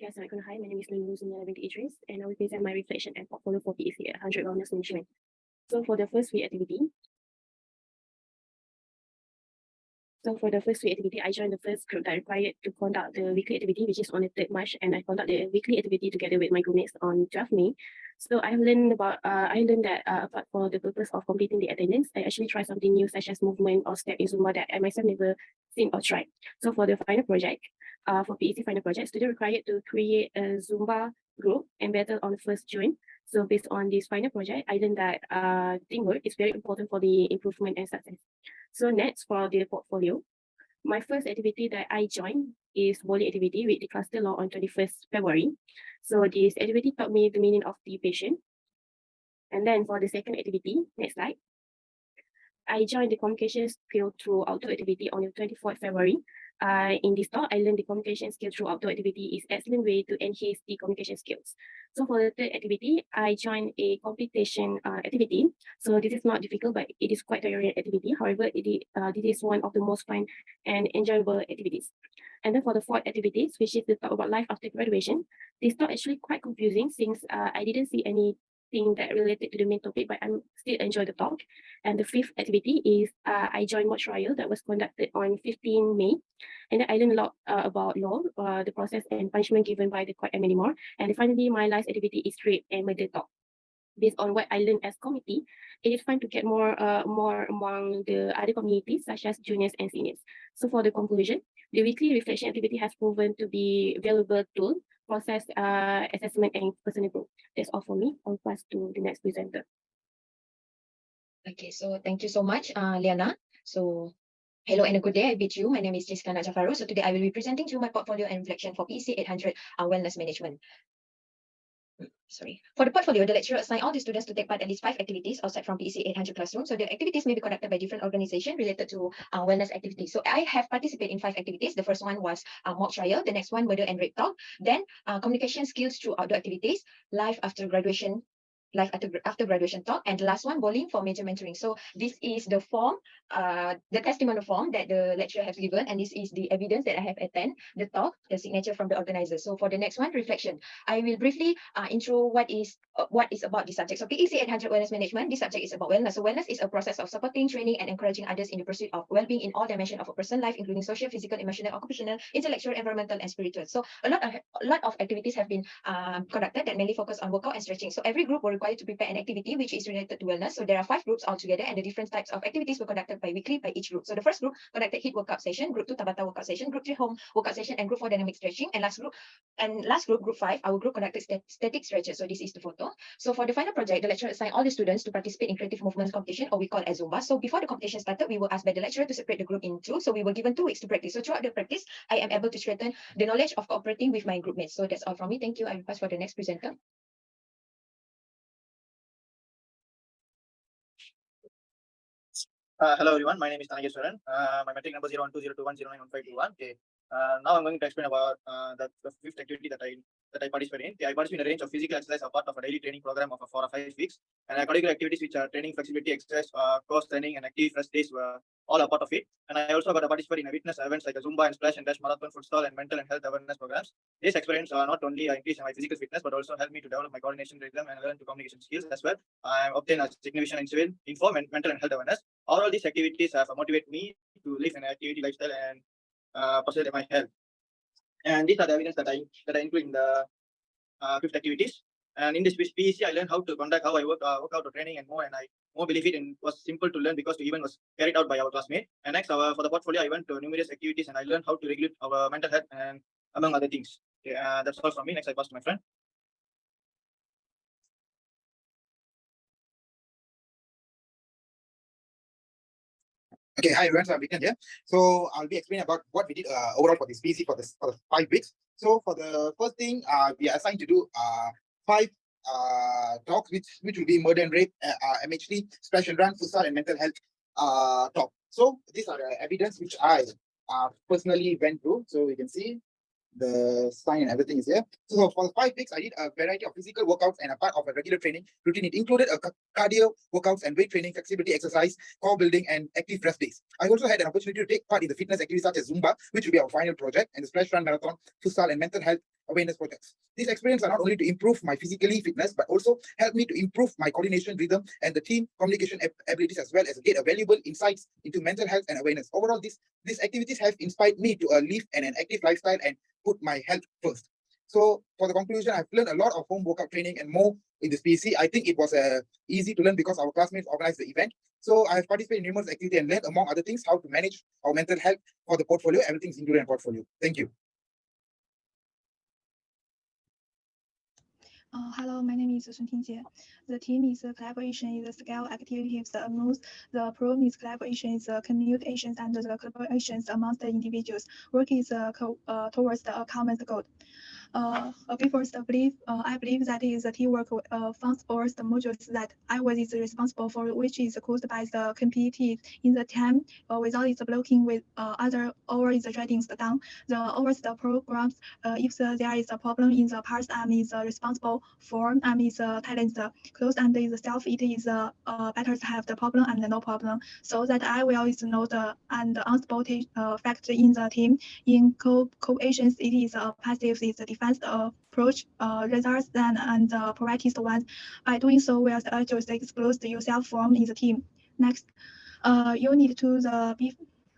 Okay, assalamualaikum. Hi, my name is Lulu Idris, and I will present my reflection and portfolio for PEC 800 Welness Management. So for the first week activity, I joined the first group that required to conduct the weekly activity, which is on the 3rd March, and I conducted the weekly activity together with my groupmates on 12 May. So I learned that apart from the purpose of completing the attendance, I actually tried something new such as movement or step in Zumba that I myself never seen or tried. So for the final project, for PEC final project, students required to create a Zumba group and battle on 1st June. So based on this final project, I learned that teamwork is very important for the improvement and success. So next for the portfolio, my first activity that I joined is bowling activity with the cluster law on 21st February. So this activity taught me the meaning of the patient. And then for the second activity, next slide, I joined the communication skill through outdoor activity on the 24th February. In this talk, I learned the communication skill through outdoor activity is excellent way to enhance the communication skills. So for the third activity, I joined a competition activity. So this is not difficult, but it is quite tiring activity. However, this is one of the most fun and enjoyable activities. And then for the fourth activities, which is to talk about life after graduation, this talk actually quite confusing since I didn't see anything that related to the main topic, but I'm still enjoy the talk. And the fifth activity is I joined mock trial that was conducted on 15 May. And then I learned a lot about law, the process and punishment given by the court and many more. And finally, my last activity is rape and murder talk. Based on what I learned as committee, it is fun to get more among the other communities such as juniors and seniors. So for the conclusion, the weekly reflection activity has proven to be a valuable tool, process assessment and personal growth. That's all for me. I'll pass to the next presenter. Okay, so thank you so much, Liana. So hello and a good day. I bid you. My name is Jessica Najafaro. So today I will be presenting to you my portfolio and reflection for PEC 800 Wellness Management. Sorry. For the portfolio, the lecturer assigned all the students to take part in at least 5 activities outside from PEC 800 classroom. So the activities may be conducted by different organizations related to wellness activities. So I have participated in 5 activities. The first one was mock trial. The next one, murder and rape talk. Then communication skills through outdoor activities, life after graduation talk, and the last one, bowling for major mentoring. So this is the form, the testimonial form that the lecturer has given, and this is the evidence that I have attended the talk, the signature from the organizer. So for the next one, reflection, I will briefly intro what is about the subject. So PEC 800 Wellness Management, this subject is about wellness. So wellness is a process of supporting, training, and encouraging others in the pursuit of well-being in all dimensions of a person's life, including social, physical, emotional, occupational, intellectual, environmental, and spiritual. So a lot of activities have been conducted that mainly focus on workout and stretching. So every group will required to prepare an activity which is related to wellness. So there are 5 groups altogether, and the different types of activities were conducted weekly by each group. So the first group conducted HIIT workout session, group 2 Tabata workout session, group 3 home workout session, and group 4 dynamic stretching, and last group, group 5, our group conducted static stretches. So this is the photo. So for the final project, the lecturer assigned all the students to participate in creative movements competition, or we call as Zumba. So before the competition started, we were asked by the lecturer to separate the group in 2. So we were given 2 weeks to practice. So throughout the practice, I am able to strengthen the knowledge of cooperating with my group mates. So that's all from me. Thank you. I will pass for the next presenter. Hello everyone, my name is Tanageshwaran. My metric number 012021091521. Okay. Now I'm going to explain about the 5th activity that I participate in. Okay, I participate in a range of physical exercise as part of a daily training program of 4 or 5 weeks, and curricular activities which are training, flexibility, exercise, course training, and active rest days were all a part of it. And I also got to participate in witness events like a Zumba and Splash and Dash marathon, food stall, and mental and health awareness programs. This experience not only increased my physical fitness, but also helped me to develop my coordination rhythm and learn to communication skills as well. I obtained a significant in civil, info, and mental and health awareness. All these activities have motivated me to live an activity lifestyle and pursue my health. And these are the evidence that I include in the 5th activities. And in this PEC, I learned how to conduct, how I work out or training and more. And I more believe it and was simple to learn because the event was carried out by our classmate. And next, for the portfolio, I went to numerous activities and I learned how to regulate our mental health and among other things. Okay, that's all from me. Next, I pass to my friend. Okay, hi everyone, so I'm Vikram here. So I'll be explaining about what we did overall for this PEC for the 5 weeks. So for the first thing, we are assigned to do 5 talks, which will be murder and rape, MHD, splash and run, futsal, and mental health talk. So these are the evidence which I personally went through. So you can see the sign and everything is here. So for the 5 weeks, I did a variety of physical workouts and a part of a regular training routine. It included a cardio workouts and weight training, flexibility exercise, core building, and active rest days. I also had an opportunity to take part in the fitness activities such as Zumba, which will be our final project, and the splash run marathon, futsal, and mental health awareness projects. These experiences are not only to improve my physically fitness, but also help me to improve my coordination rhythm and the team communication abilities, as well as get a valuable insights into mental health and awareness. Overall, these activities have inspired me to live an active lifestyle and put my health first. So for the conclusion, I've learned a lot of home workout training and more in this PC. I think it was easy to learn because our classmates organized the event. So I have participated in numerous activities and learned, among other things, how to manage our mental health for the portfolio. Everything's included in portfolio. Thank you. Hello, my name is Sun Tingjie. The team is collaboration is the scale activities amongst the problem is collaboration is communications and the collaborations amongst the individuals. Work is towards the common goal. Before I believe that is a teamwork funds or the modules that I was is responsible for, which is caused by the competing in the time without its blocking with other or is writings down the over the programs. If there is a problem in the parts, I'm is responsible for. I'm is talent close and is self. It is better to have the problem and no problem, so that I will is know the and unspotted factor in the team. In coalitions, it is a passive is a defense approach results than and practice one. By doing so, we are just explore yourself from in the team. Next, you need to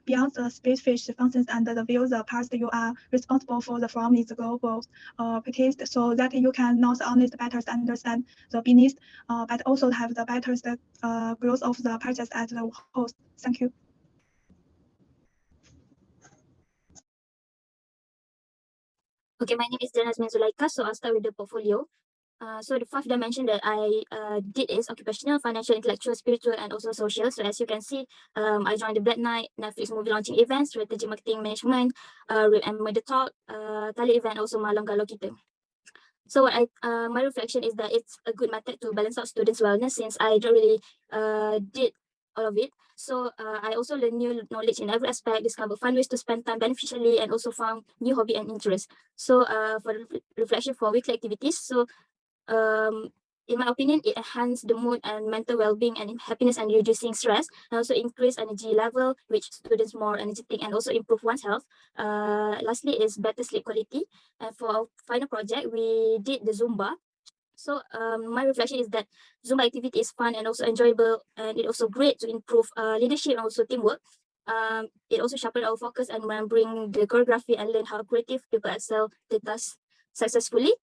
beyond the specific functions and the views the parts you are responsible for the from is global practice, so that you can not only better understand the business, but also have the better growth of the parties as the host. Thank you. Okay, my name is Jasmine Zulaika. So I'll start with the portfolio. So the 5 dimension that I did is occupational, financial, intellectual, spiritual, and also social. So as you can see, I joined the Black Night, Netflix movie launching events, strategic marketing management, and Murder Talk, Tali event, also Malang Galau Kita. So my reflection is that it's a good method to balance out students' wellness, since I don't really did all of it. So I also learned new knowledge in every aspect, discovered fun ways to spend time beneficially, and also found new hobby and interest. So for the reflection for weekly activities, so in my opinion, it enhances the mood and mental well-being and happiness and reducing stress, and also increase energy level, which students more energetic and also improve one's health. Lastly is better sleep quality. And for our final project, we did the Zumba. So my reflection is that Zumba activity is fun and also enjoyable, and it also great to improve leadership and also teamwork. It also sharpened our focus and remembering the choreography and learn how creative people excel the task successfully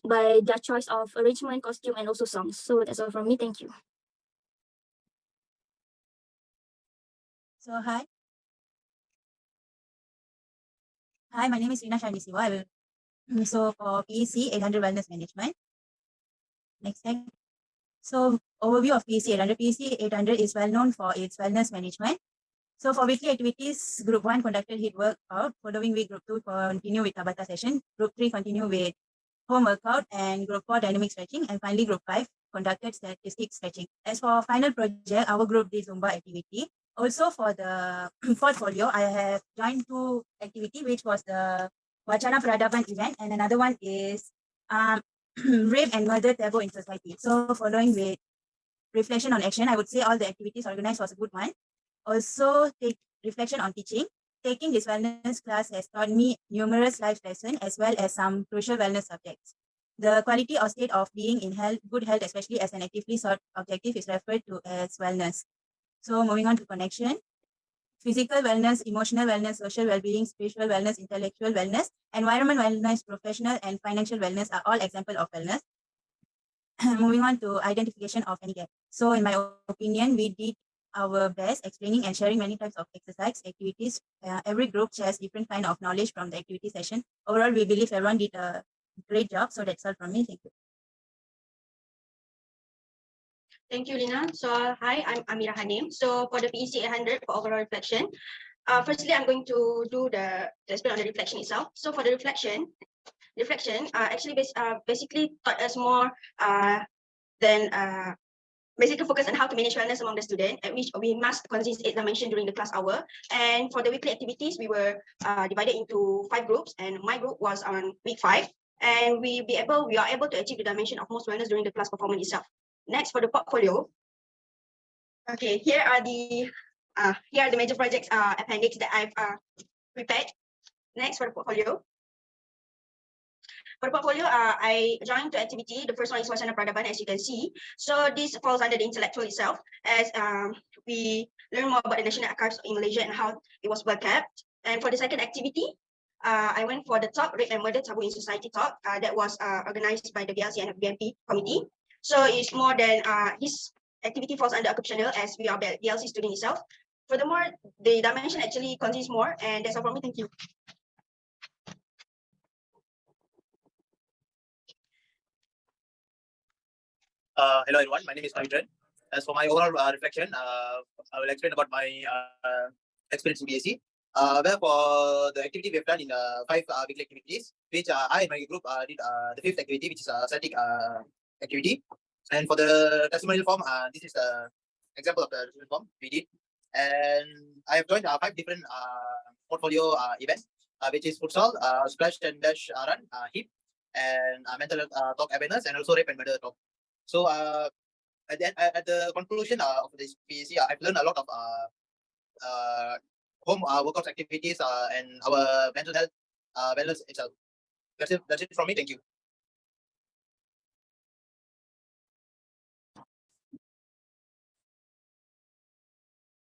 by their choice of arrangement, costume, and also songs. So that's all from me. Thank you. So hi, my name is Rina Sharmisiwa. So for PEC 800 Wellness Management. Next slide. So overview of PEC 800. PEC 800 is well known for its wellness management. So for weekly activities, Group 1 conducted HIIT workout. Following week, Group 2 continue with Tabata session. Group 3 continue with home workout, and Group 4 dynamic stretching, and finally Group 5 conducted static stretching. As for final project, our group did Zumba activity. Also for the portfolio, I have joined 2 activity, which was the Wacana Peradaban event, and another one is Rape and Murder Taboo in Society. So following with reflection on action, I would say all the activities organized was a good one. Also take reflection on teaching. Taking this wellness class has taught me numerous life lessons as well as some crucial wellness subjects. The quality or state of being in health, good health, especially as an actively sought objective, is referred to as wellness. So moving on to connection. Physical wellness, emotional wellness, social well-being, spiritual wellness, intellectual wellness, environment wellness, professional and financial wellness are all examples of wellness. Moving on to identification of any gap. So in my opinion, we did our best explaining and sharing many types of exercise activities. Every group shares different kind of knowledge from the activity session. Overall, we believe everyone did a great job. So that's all from me. Thank you. Thank you, Lina. So hi, I'm Amira Hanim. So for the PEC 800 for overall reflection, firstly, I'm going to do the explain on the reflection itself. So for the reflection actually basically taught us more than basically focus on how to manage wellness among the student, at which we must consist 8 dimensions during the class hour. And for the weekly activities, we were divided into 5 groups, and my group was on week 5. And we are able to achieve the dimension of most wellness during the class performance itself. Next, for the portfolio. Okay, here are the major projects appendix that I've prepared. Next, for the portfolio. For the portfolio, I joined the activity. The first one is Wasana Peradaban, as you can see. So this falls under the intellectual itself, as we learn more about the National Archives in Malaysia and how it was well kept. And for the second activity, I went for the talk, Rape and Murder Taboo in Society talk. That was organized by the BLC and BMP committee. So it's more than this activity falls under occupational, as we are BLC student itself. Furthermore, the dimension actually contains more, and that's all from me. Thank you. Hello everyone, my name is Pavitran. As for my overall reflection, I will explain about my experience in BSc. Where for the activity we have done in 5 weekly activities, which I and my group did the 5th activity, which is a static activity. And for the testimonial form, this is the example of the testimonial form we did. And I have joined 5 different portfolio events, which is futsal, splash and dash run, hip, and mental talk awareness, and also rape and murder talk. So at the conclusion of this PAC, I've learned a lot of home workouts activities and our mental health wellness itself. That's it from me. Thank you.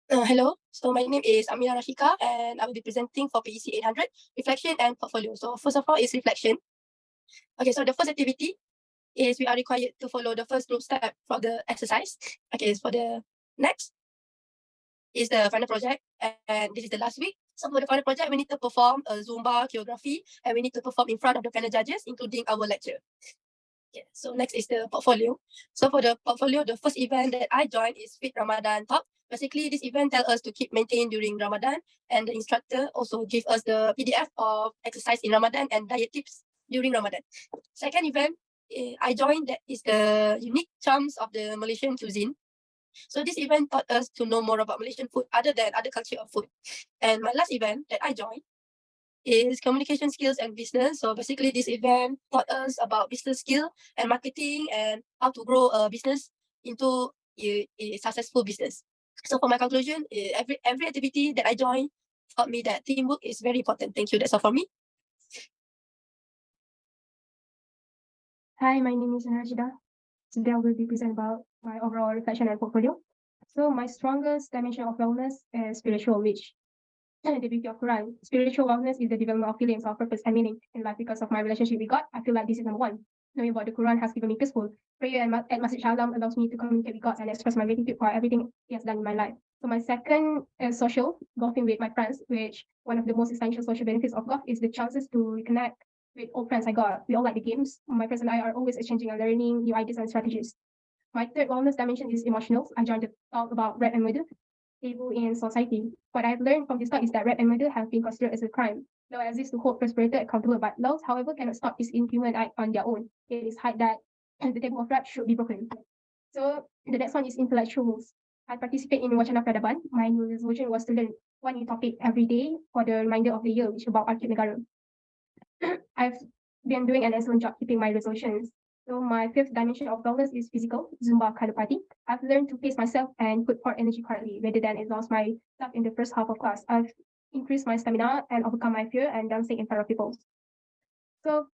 Hello, so my name is Amira Rashika and I will be presenting for PEC 800, Reflection and Portfolio. So first of all is reflection. Okay, so the first activity is we are required to follow the first group step for the exercise. Okay, for the next is the final project, and this is the last week. So for the final project, we need to perform a Zumba choreography, and we need to perform in front of the panel judges, including our lecturer. Okay, so next is the portfolio. So for the portfolio, the first event that I joined is Fit Ramadan Talk. Basically, this event tells us to keep maintained during Ramadan, and the instructor also give us the PDF of exercise in Ramadan and diet tips during Ramadan. Second event I joined that is the unique charms of the Malaysian cuisine. So this event taught us to know more about Malaysian food other than other culture of food. And my last event that I joined is communication skills and business. So basically this event taught us about business skill and marketing and how to grow a business into a successful business. So for my conclusion, every activity that I joined taught me that teamwork is very important. Thank you. That's all for me. Hi, my name is Narjida. Today I will be presenting about my overall reflection and portfolio. So my strongest dimension of wellness is spiritual, which the beauty of Quran. Spiritual wellness is the development of feelings of purpose and meaning in life. Because of my relationship with God, I feel like this is number one. Knowing about the Quran has given me peaceful. Prayer at Masjid Shalom allows me to communicate with God and express my gratitude for everything He has done in my life. So my second is social, golfing with my friends, which one of the most essential social benefits of golf is the chances to reconnect with old friends I got. We all like the games. My friends and I are always exchanging and learning new ideas and strategies. My third wellness dimension is emotional. I joined the talk about rape and murder, taboo in society. What I've learned from this talk is that rape and murder have been considered as a crime. Law exists to hold perpetrator accountable, but laws, however, cannot stop this inhuman act on their own. It is high that the taboo of rape should be broken. So the next one is intellectuals. I participate in Wacana Peradaban. My new resolution was to learn one new topic every day for the remainder of the year, which is about Arkib Negara. I've been doing an excellent job keeping my resolutions. So my fifth dimension of wellness is physical, Zumba Kalapati. I've learned to pace myself and put forth energy correctly rather than exhaust myself in the first half of class. I've increased my stamina and overcome my fear and dancing in front of people. So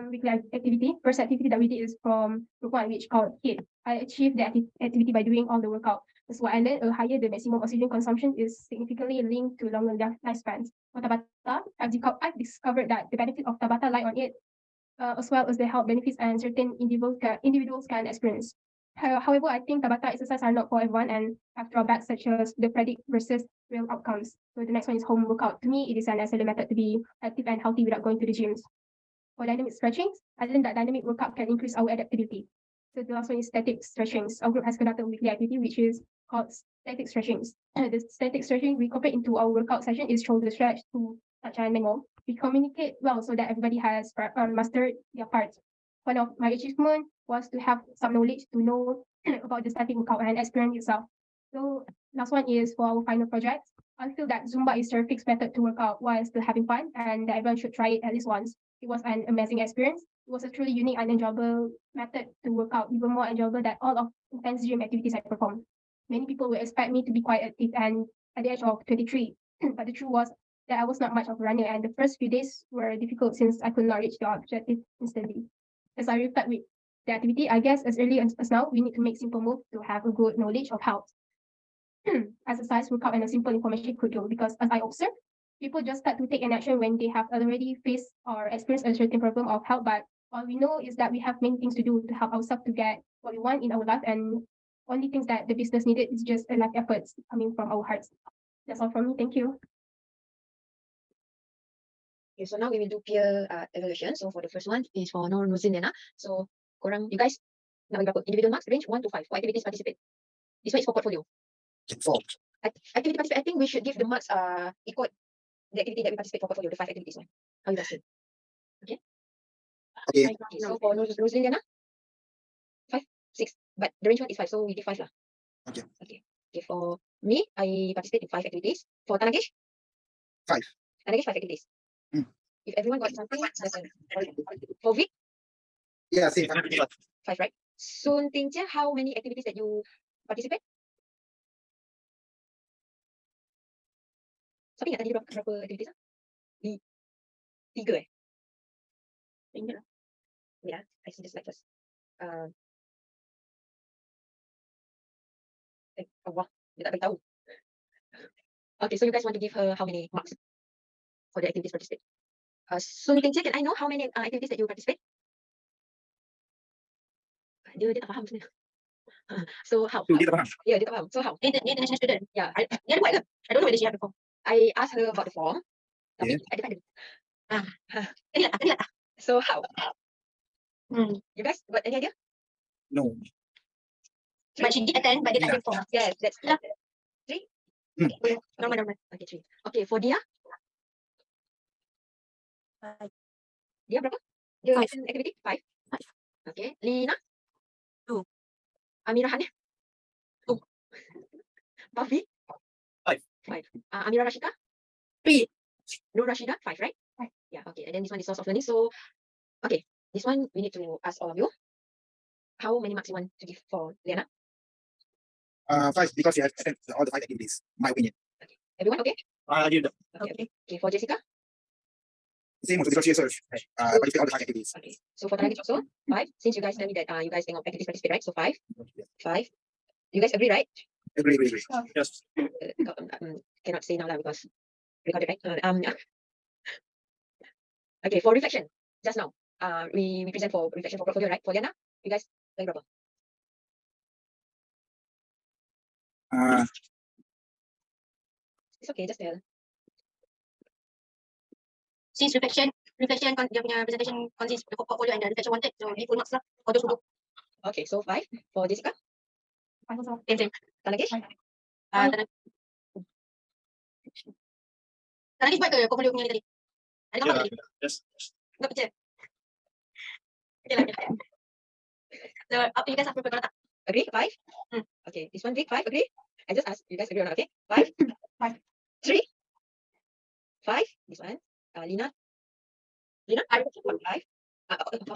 weekly activity. First activity that we did is from group 1, which called HIT. I achieved the activity by doing all the workout. That's why I learned a higher the maximum oxygen consumption is significantly linked to longer lifespans. For Tabata, I've discovered that the benefit of Tabata lie on it, as well as the health benefits and certain individuals can experience. However, I think Tabata exercise are not for everyone and have drawbacks such as the predict versus real outcomes. So the next one is home workout. To me, it is an excellent method to be active and healthy without going to the gyms. For dynamic stretching, I learned that dynamic workout can increase our adaptability. So the last one is static stretchings. Our group has conducted a weekly activity which is called static stretchings. The static stretching we incorporate into our workout session is shoulder stretch to touch and manual. We communicate well so that everybody has mastered their parts. One of my achievements was to have some knowledge to know about the static workout and experience itself. So last one is for our final project. I feel that Zumba is a fixed method to work out while still having fun, and that everyone should try it at least once. It was an amazing experience. It was a truly unique and enjoyable method to work out, even more enjoyable than all of intense gym activities I performed. Many people will expect me to be quite active and at the age of 23, but the truth was that I was not much of a runner, and the first few days were difficult since I could not reach the objective instantly. As I reflect with the activity, I guess as early as now, we need to make simple moves to have a good knowledge of how exercise, workout, and a simple information could do. Because as I observe, people just start to take an action when they have already faced or experienced a certain problem of health. But all we know is that we have many things to do to help ourselves to get what we want in our life, and only things that the business needed is just a life efforts coming from our hearts. That's all from me. Thank you. Okay, so now we will do peer evaluation. So for the first one is for Nur Nuzin. So you guys nak bagi berapa? Individual marks range 1 to 5. What activities participate? This one is for portfolio. 4. Activity participate, I think we should give the marks equal the activity that we participate for portfolio, the 5 activities one. How you guys feel? Okay. Okay, so for Nuzin, 5, 6. But the range one is 5, so we give 5 lah. Okay. Okay. Okay, for me, I participate in 5 activities. For Tanagesh? 5. Tanagesh, 5 activities. If everyone got something, that's fine. For Vic? Yeah, same. 5, right? Sun Tingja, how many activities that you participate? Siapa ingat tadi berapa activities? 3 eh? Ingat. Yeah, I see the slide first. Wah, dia tak beritahu. Okay, so you guys want to give her how many marks for the activities participate? Sun Tingja, can I know how many activities that you participate? Dia tak faham sebenarnya. So how? Dia tak faham. Yeah, dia tak faham. So how? Dia international student. Yeah, Dia ada buat ke? I don't know whether she have the form. I asked her about the form. Tapi Yeah. I didn't. Tadi lah. So how? You guys got any idea? No. But she did attend, but dia tak ada form. Yes, that's Yeah. 3. Okay. Normal. Okay, 3. Okay, for Dia? 5. Dia berapa? Dia 5. attend activity? 5. 5. Okay, Lina? 2. Amira Hanif? 2. Pavi? 5. 5. Amira Rashida? 3. Nur Rashida? 5, right? 5. Yeah, okay. And then this one is source of learning. So, okay, this one we need to ask all of you. How many marks you want to give for Liana? 5 because you have attended all the 5 activities. My opinion. Everyone okay? I give them. Okay. Okay, for Jessica? Same also because she also participate all the 5 activities. Okay. So for Tanagit also, 5. Since you guys tell me that you guys think of activities participate, right? So 5. 5. You guys agree, right? Agree. Yes. Cannot say now lah because recorded, right? Okay, for reflection, just now, we present for reflection for portfolio, right? For Liana, you guys bagi berapa? It's okay, just tell. Since reflection dia punya presentation consists the portfolio and the reflection wanted, so give full marks lah for those who do. Okay, so 5 for Jessica. 5 also. Same. Tanagesh? Tadi buat ke portfolio punya ni tadi? Ada gambar tadi? Yes. Got picture? Okay lah. So up to you guys lah, kalau tak. Agree? 5? Okay, this one Vic, 5, agree? I just asked you guys agree or not, okay? 5? 5. 3? 5? This one. Lina? 5?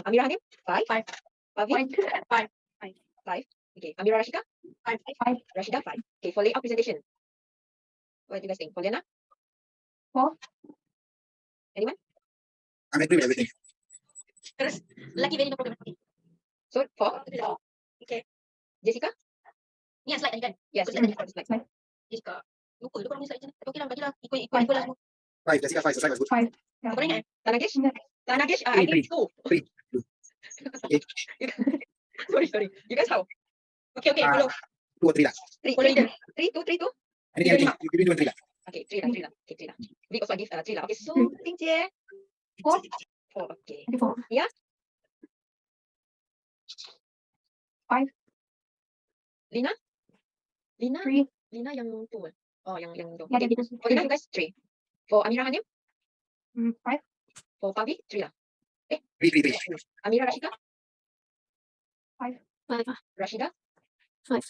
Amira Hanim? 5? 5. Pavi? 5. 5. Okay, Amira Rashida? 5. Rashida, 5. Okay, for layout presentation. What do you guys think? For Liana? 4. Anyone? I'm agree with everything. Terus lelaki very no problem. So, 4? Okay. Jessica? Ni yang slide tadi kan? Yes, Ikut yes, slide tadi. slide. Jessica. Lupa korang ni slide macam mana. Okay lah, bagilah. Ikut lah semua. 5. Jessica 5. So 5 was good. 5. Korang ingat? Tanagesh? Ingat. Tanagesh, I Three. think 2. 3. Okay. Sorry. You guys how? Okay, Ah. follow. 2 or 3 lah. 3, Follow leader. 3, 2, 3, 2. Anything. You give me 2 and 3 lah. Okay, 3 lah. Okay, 3 lah. Vic also give 3 lah. Okay, so, Tingje. 4. 4, okay. 4. Yeah? 5. Lina? 3. Lina yang 2. Oh, yang 2. Yeah, Okay. dia betul. For Lina, you guys 3. For Amira Hanim? 5. For Pavi, 3 lah. 3. Amira Rashida? 5. 5. Rashida? 5.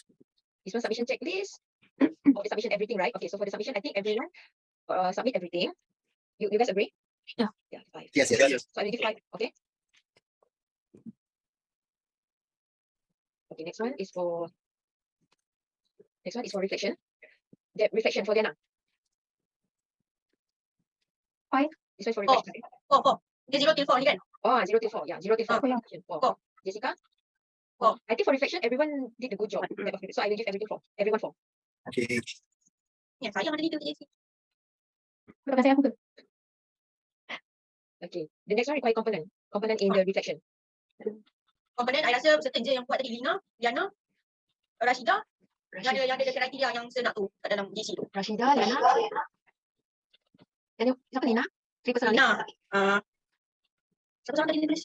This one submission checklist. Oh, the submission everything, right? Okay, so for the submission, I think everyone submit everything. You guys agree? Yeah. Yeah, 5. Yes. So I will give 5, okay? Okay, next one is for reflection. The reflection for Liana. Five. This one for Four. reflection. Four. Dia 0 till 4 ni kan? Oh, 0 till 4. Yeah, 0 till 4. Oh, yeah. Four. Four. Jessica? Four. I think for reflection, everyone did a good job. So I will give everything 4. Everyone 4. Okay. Ya, saya mana detail TAC. Bukan saya aku ke? Okay. The next one require component. Component in the reflection. Komponen I rasa certain je yang buat tadi Lina, Liana, Rashida. Yang ada kriteria yang saya nak tu kat dalam GC tu. Rashida, Lena. And siapa Lina? 3 personal ni? Lina, siapa seorang tadi tulis?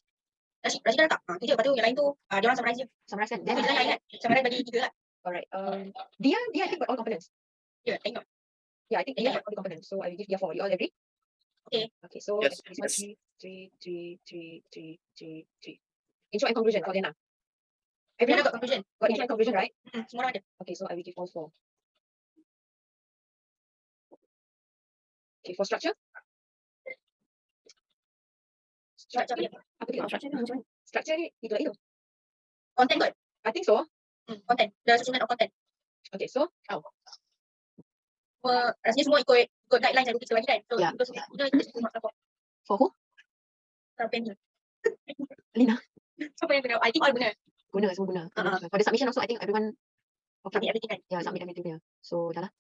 Rashida dah tak? Tu je. Lepas tu yang lain tu, dia orang summarize je. Summarize kan? Tapi saya ingat, summarize bagi 3 lah. Alright. Dia I think got all components. Ya, tengok. Yeah, I think dia got all the components. So I will give dia 4. You all agree? Okay. Okay, so Yes, this one yes. 3. Intro and conclusion for Lena. Liana Everyone got conclusion. got intro and conclusion, right? Semua orang ada. Okay, so I will give all 4. Okay, for structure. Structure dia. Apa dia? Structure dia macam mana? Structure ni itu lagi tu. Content kot. I think so. Content. The susunan of content. Okay, so how? Rasanya semua ikut guidelines yang kita bagi kan. So, Ya. itu semua support. For who? Penny. Lina. Siapa yang guna? I think all guna. Guna, semua guna. For the submission also, I think everyone Submit everything kan. yeah, submit everything punya. So, dah lah.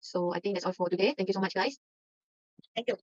So, I think that's all for today. Thank you so much, guys. Thank you.